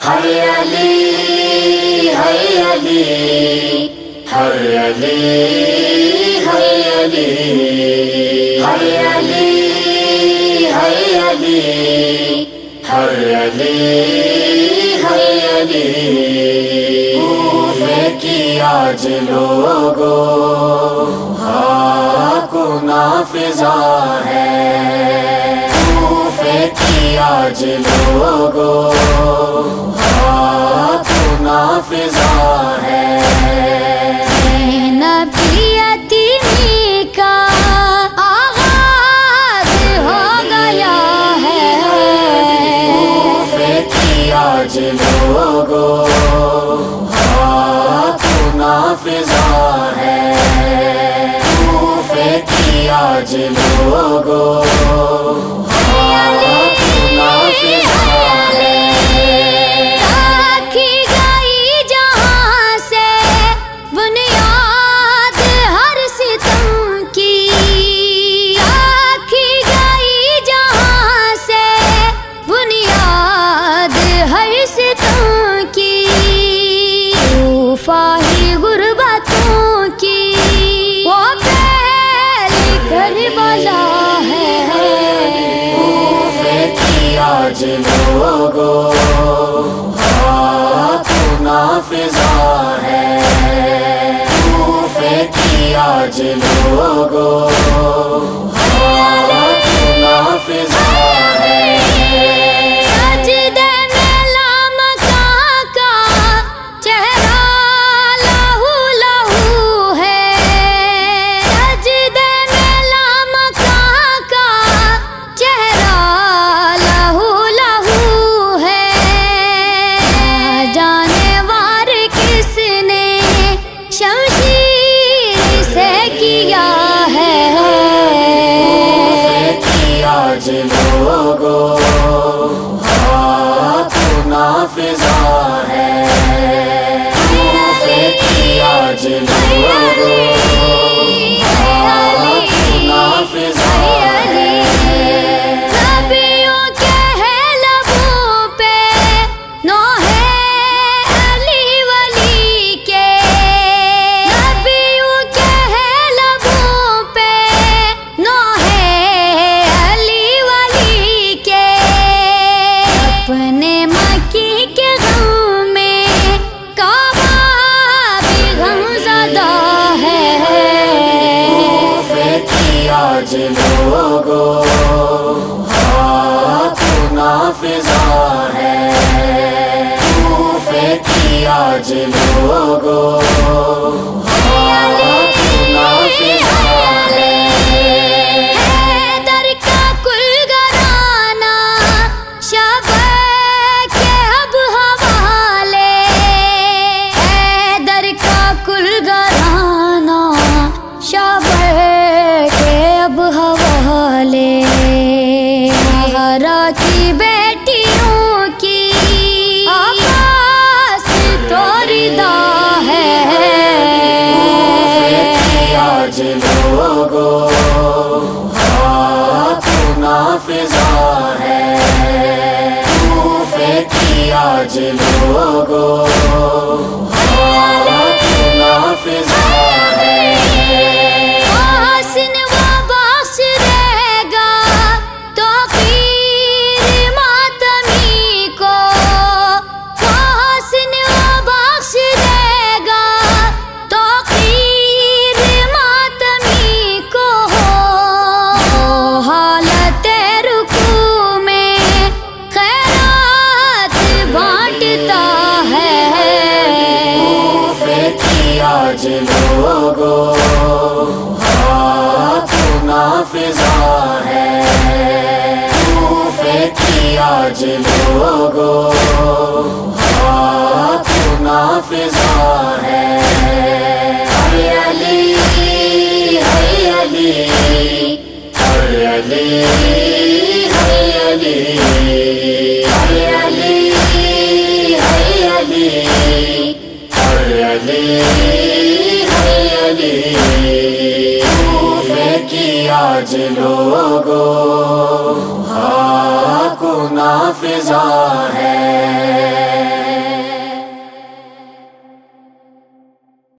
ہے علی ہے علی ہے علی ہے علی ہے علی ہے علی ہے علی ہے علی کوفے کی آج لوگوں کو نافذہ ہے، کوفے کی آج لوگوں کو نافذہ ہے۔ نبی یتیمی کا آغاز ہو گیا ہے، کوفے کی آج لوگوں کو نافذہ ہے، کوفے کی آج لوگوں فاہی غربتوں کی وہ پہل کربلا ہے، کوفے کی آج لوگوں کو نافذہ ہے، کوفے کی آج لوگوں کو نافذہ ہے۔ آج لوگوں کو نافذہ ہے، کوفے کی آج لوگوں کو نافذہ ہے۔ نبیوں کے لبوں پہ نوح علی ولی کے، نبیوں کے لبوں پہ نوح اپنے مکی کے غم میں کعبہ بھی غم زدہ ہے، کوفے کی آج لوگوں کو نافذہ ہے، کوفے کی آج لوگوں کو نافذہ ہے۔ حیدر کا کل گھرانہ شبح کے اب حوالے، حیدر کا کل گھرانہ شبح کے اب حوالے، زہرا کی بیٹیوں کی آواز تو ردا ہے، کوفے کی آج لوگوں کو نافذہ ہے، کوفے کی آج لوگوں کو نافذہ ہے۔ حسن و بخش رہے گا توقیر ماتمی کو، حسن و بخش رہے گا توقیر ماتمی کو، حالت رکوع میں خیرات بانٹتا ہے، کوفے کی آج لوگوں کو نافذہ ہے، کوفے کی آج لوگوں کو نافذہ ہے۔ ہے علی ہے علی ہے علی ہے علی ہے علی ہے علی ہے علی ہے علی کوفے کی آج لوگوں کو نافذہ ہے۔